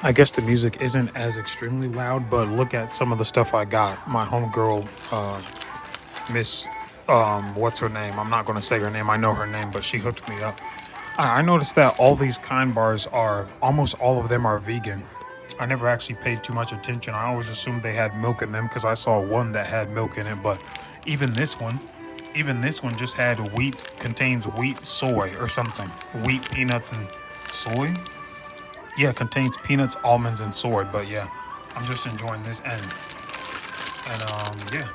I guess the music isn't as extremely loud, but look at some of the stuff I got. My homegirl, Miss, what's her name? I'm not going to say her name. I know her name, but she hooked me up. I noticed that all these kind bars are, almost all of them are vegan. I never actually paid too much attention. I always assumed they had milk in them because I saw one that had milk in it. But even this one, even this one just had contains wheat, soy, or something. Wheat, peanuts, and soy. Yeah, contains peanuts, almonds, and soy. But yeah, I'm just enjoying this and yeah,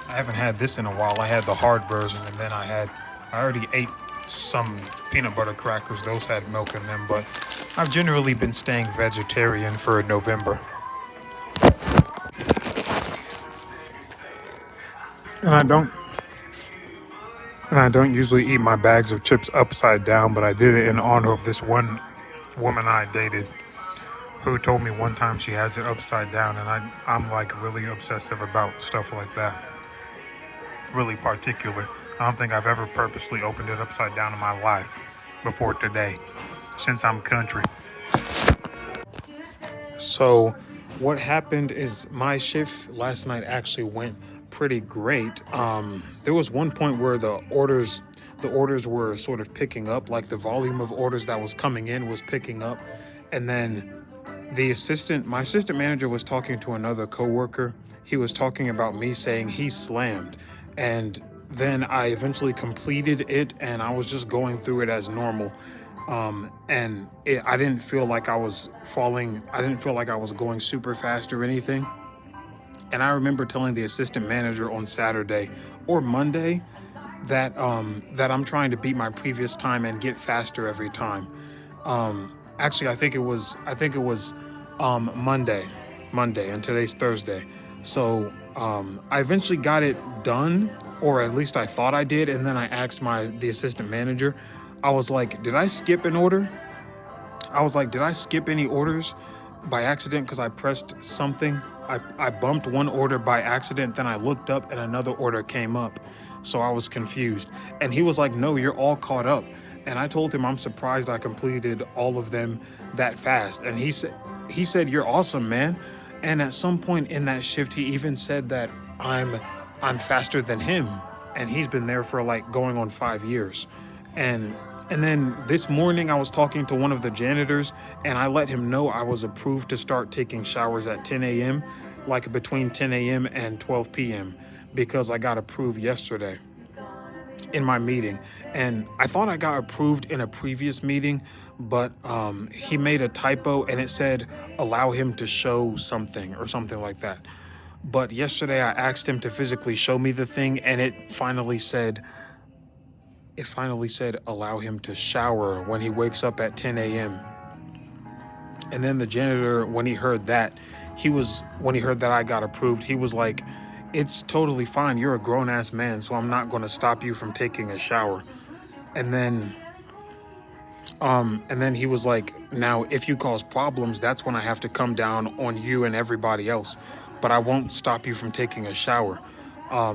I haven't had this in a while. I had the hard version, and then I already ate some peanut butter crackers. Those had milk in them, but I've generally been staying vegetarian for November. And I don't and I don't usually eat my bags of chips upside down, but I did it in honor of this one woman I dated who told me one time she has it upside down, and I'm like really obsessive about stuff like that. Really particular. I don't think I've ever purposely opened it upside down in my life before today, since I'm country. So, what happened is my shift last night actually went pretty great. There was one point where the orders were sort of picking up, like the volume of orders that was coming in was picking up, and then my assistant manager was talking to another coworker. He was talking about me saying he slammed, and then I eventually completed it, and I was just going through it as normal. I didn't feel like I was falling. I didn't feel like I was going super fast or anything. And I remember telling the assistant manager on Saturday or Monday that I'm trying to beat my previous time and get faster every time. Actually, I think it was Monday, and today's Thursday. So I eventually got it done, or at least I thought I did. And then I asked the assistant manager. I was like, "Did I skip an order?" I was like, "Did I skip any orders by accident because I pressed something?" I bumped one order by accident, then I looked up and another order came up. So I was confused. And he was like, "No, you're all caught up." And I told him I'm surprised I completed all of them that fast. And he said, "You're awesome, man." And at some point in that shift, he even said that I'm faster than him. And he's been there for like going on 5 years. And and then this morning I was talking to one of the janitors, and I let him know I was approved to start taking showers at 10 a.m., like between 10 a.m. and 12 p.m., because I got approved yesterday in my meeting. And I thought I got approved in a previous meeting, but he made a typo and it said allow him to show something or something like that. But yesterday I asked him to physically show me the thing, and it finally said allow him to shower when he wakes up at 10 a.m. And then the janitor, when he heard that I got approved, he was like, "It's totally fine. You're a grown ass man, so I'm not going to stop you from taking a shower." And then, and then he was like, "Now, if you cause problems, that's when I have to come down on you and everybody else. But I won't stop you from taking a shower."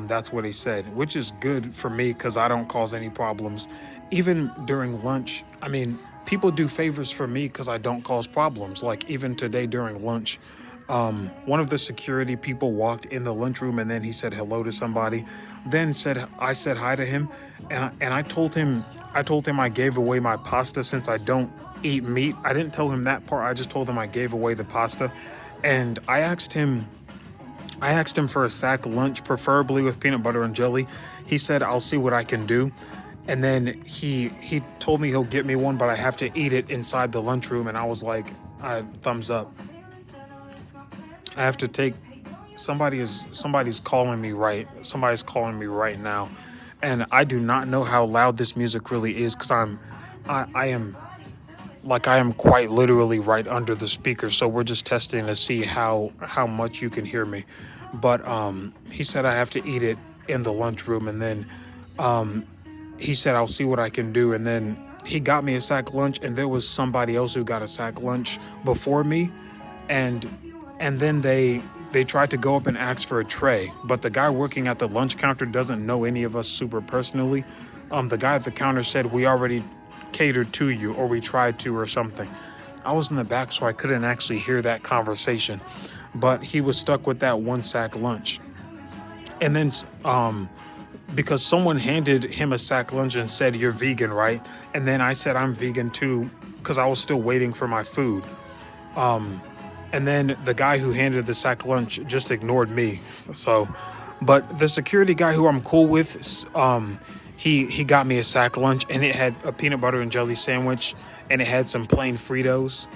That's what he said, which is good for me because I don't cause any problems. Even during lunch, I mean, people do favors for me because I don't cause problems. Like even today during lunch, one of the security people walked in the lunchroom, and then he said hello to somebody. Then I said hi to him, and I told him I gave away my pasta since I don't eat meat. I didn't tell him that part. I just told him I gave away the pasta, and I asked him for a sack lunch, preferably with peanut butter and jelly. He said, "I'll see what I can do." And then he told me he'll get me one, but I have to eat it inside the lunchroom. And I was like, thumbs up. I have to take. Somebody's calling me right. Somebody's calling me right now, and I do not know how loud this music really is because I am quite literally right under the speaker. So we're just testing to see how much you can hear me. But he said I have to eat it in the lunchroom, and then he said I'll see what I can do. And then he got me a sack lunch, and there was somebody else who got a sack lunch before me, and then they tried to go up and ask for a tray, but the guy working at the lunch counter doesn't know any of us super personally. The guy at the counter said we already catered to you, or we tried to, or something. I was in the back, so I couldn't actually hear that conversation. But he was stuck with that one sack lunch. And then because someone handed him a sack lunch and said, "You're vegan, right?" And then I said, "I'm vegan too," because I was still waiting for my food. And then the guy who handed the sack lunch just ignored me. So, but the security guy who I'm cool with, he got me a sack lunch, and it had a peanut butter and jelly sandwich, and it had some plain Fritos,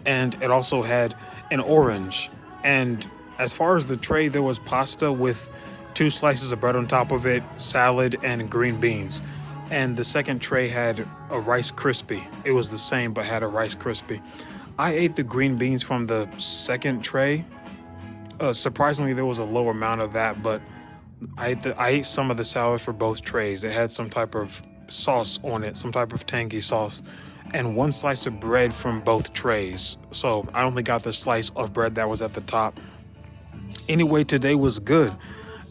and it also had an orange. And as far as the tray, there was pasta with 2 slices of bread on top of it, salad, and green beans. And the second tray had a Rice Krispie. It was the same, but had a Rice Krispie. I ate the green beans from the second tray. Surprisingly, there was a low amount of that, but I ate some of the salad for both trays. It had some type of sauce on it, some type of tangy sauce, and 1 slice of bread from both trays. So I only got the slice of bread that was at the top. Anyway, today was good.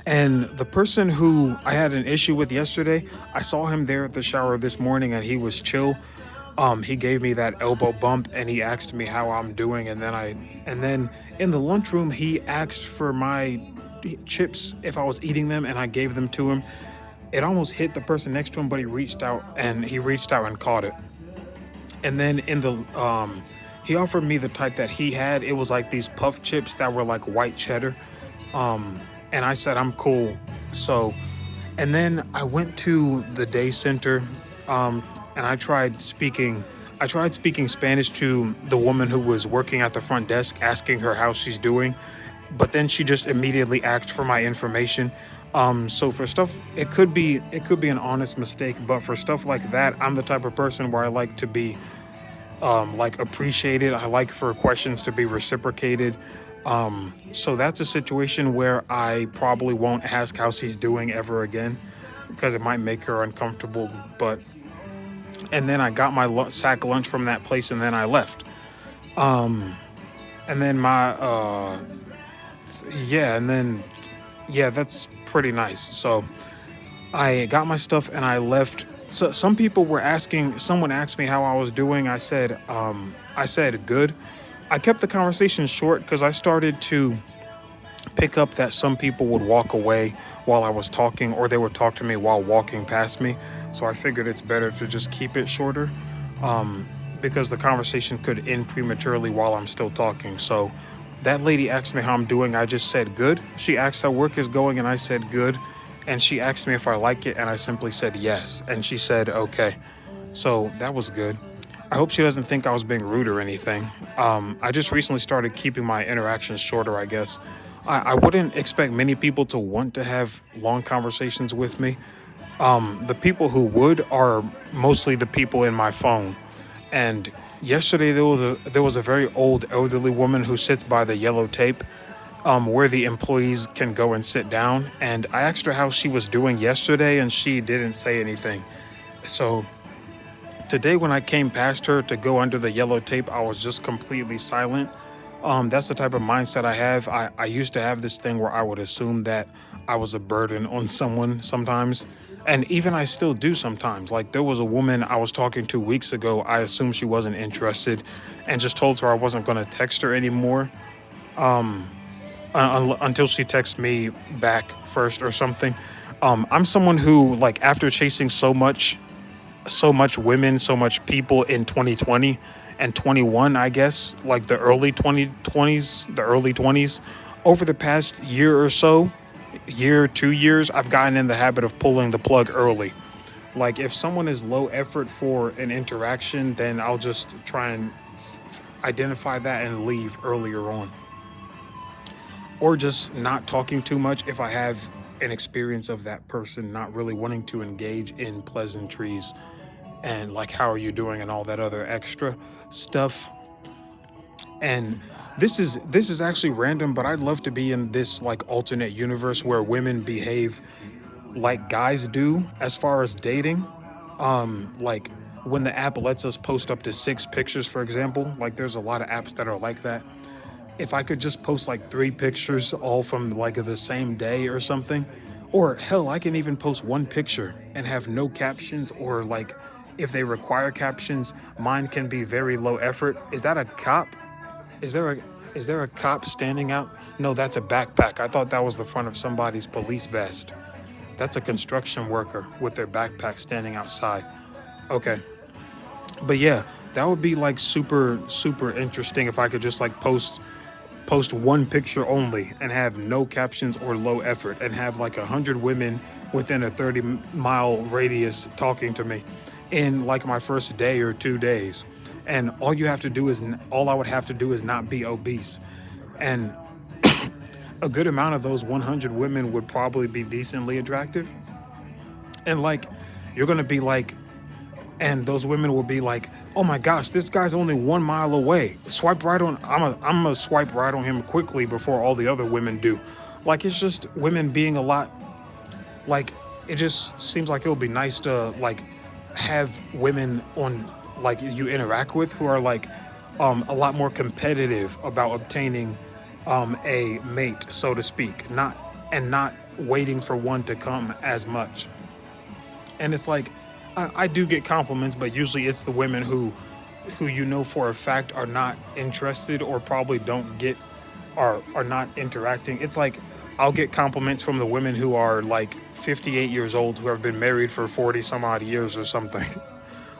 And the person who I had an issue with yesterday, I saw him there at the shower this morning and he was chill. He gave me that elbow bump and he asked me how I'm doing, and then in the lunchroom he asked for my chips if I was eating them, and I gave them to him. It almost hit the person next to him, but he reached out and caught it. And then he offered me the type that he had. It was like these puff chips that were like white cheddar. And I said I'm cool. So, and then I went to the day center, and I tried speaking Spanish to the woman who was working at the front desk, asking her how she's doing. But then she just immediately asked for my information. So for stuff, it could be an honest mistake, but for stuff like that, I'm the type of person where I like to be like appreciated. I like for questions to be reciprocated. So that's a situation where I probably won't ask how she's doing ever again because it might make her uncomfortable. But and then I got my sack lunch from that place, and then I left. And then yeah, that's pretty nice. So I got my stuff and I left. So someone asked me how I was doing. I said good. I kept the conversation short because I started to pick up that some people would walk away while I was talking, or they would talk to me while walking past me. So I figured it's better to just keep it shorter, because the conversation could end prematurely while I'm still talking. So that lady asked me how I'm doing. I just said good. She asked how work is going, and I said good. And she asked me if I like it, and I simply said yes. And she said okay. So that was good. I hope she doesn't think I was being rude or anything. I just recently started keeping my interactions shorter, I guess. I wouldn't expect many people to want to have long conversations with me. The people who would are mostly the people in my phone. And yesterday there was a very old elderly woman who sits by the yellow tape, where the employees can go and sit down. And I asked her how she was doing yesterday, and she didn't say anything. So today, when I came past her to go under the yellow tape, I was just completely silent. That's the type of mindset I have. I used to have this thing where I would assume that I was a burden on someone sometimes. And even I still do sometimes. Like there was a woman I was talking to weeks ago. I assumed she wasn't interested and just told her I wasn't going to text her anymore, until she texts me back first or something. I'm someone who, like, after chasing so much women, so much people in 2020 and 21, I guess, like the early 2020s, over the past year or so, 2 years, I've gotten in the habit of pulling the plug early. Like if someone is low effort for an interaction, then I'll just try and identify that and leave earlier on. Or just not talking too much if I have an experience of that person not really wanting to engage in pleasantries and like how are you doing and all that other extra stuff. And this is actually random, but I'd love to be in this like alternate universe where women behave like guys do as far as dating. Like when the app lets us post up to 6 pictures, for example, like there's a lot of apps that are like that. If I could just post like 3 pictures all from like the same day or something, or hell, I can even post one picture and have no captions or like if they require captions, mine can be very low effort. Is that a cop? Is there a is there a cop standing out? No, that's a backpack. I thought that was the front of somebody's police vest. That's a construction worker with their backpack standing outside. Okay. But yeah, that would be like super interesting if I could just like post one picture only and have no captions or low effort and have like 100 women within a 30-mile radius talking to me in like my first day or 2 days. And all I would have to do is not be obese. And a good amount of those 100 women would probably be decently attractive. And like, you're going to be like, and those women will be like, "Oh my gosh, this guy's only 1 mile away. Swipe right on. I'm a swipe right on him quickly before all the other women do." Like it's just women being a lot. Like it just seems like it would be nice to like have women on like you interact with who are like a lot more competitive about obtaining a mate, so to speak, not waiting for one to come as much. And it's like I do get compliments, but usually it's the women who you know for a fact are not interested or probably don't get are not interacting. It's like I'll get compliments from the women who are like 58 years old who have been married for 40 some odd years or something,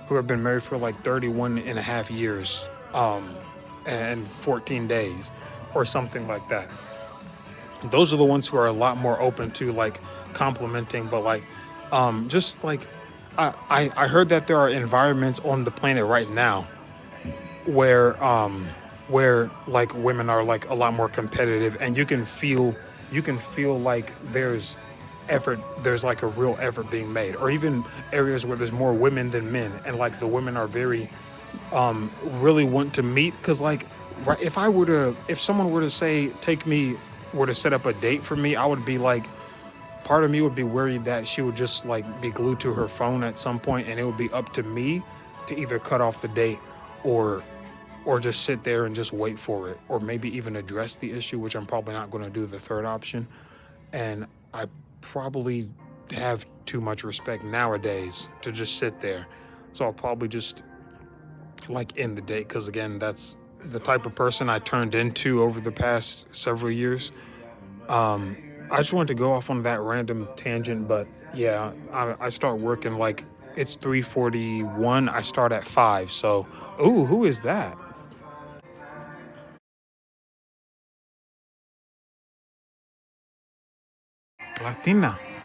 who have been married for like 31 and a half years and 14 days or something like that. Those are the ones who are a lot more open to like complimenting, but like just like I heard that there are environments on the planet right now where like women are like a lot more competitive and you can feel like there's like a real effort being made, or even areas where there's more women than men and like the women are very really want to meet. Because like right, if someone were to say take me were to set up a date for me, I would be like, part of me would be worried that she would just like be glued to her phone at some point and it would be up to me to either cut off the date or just sit there and just wait for it, or maybe even address the issue, which I'm probably not going to do, the third option. And I probably have too much respect nowadays to just sit there. So I'll probably just like end the date, because again, that's the type of person I turned into over the past several years. I just wanted to go off on that random tangent, but yeah, I start working like it's 3:41. I start at 5. So, ooh, who is that? Latina.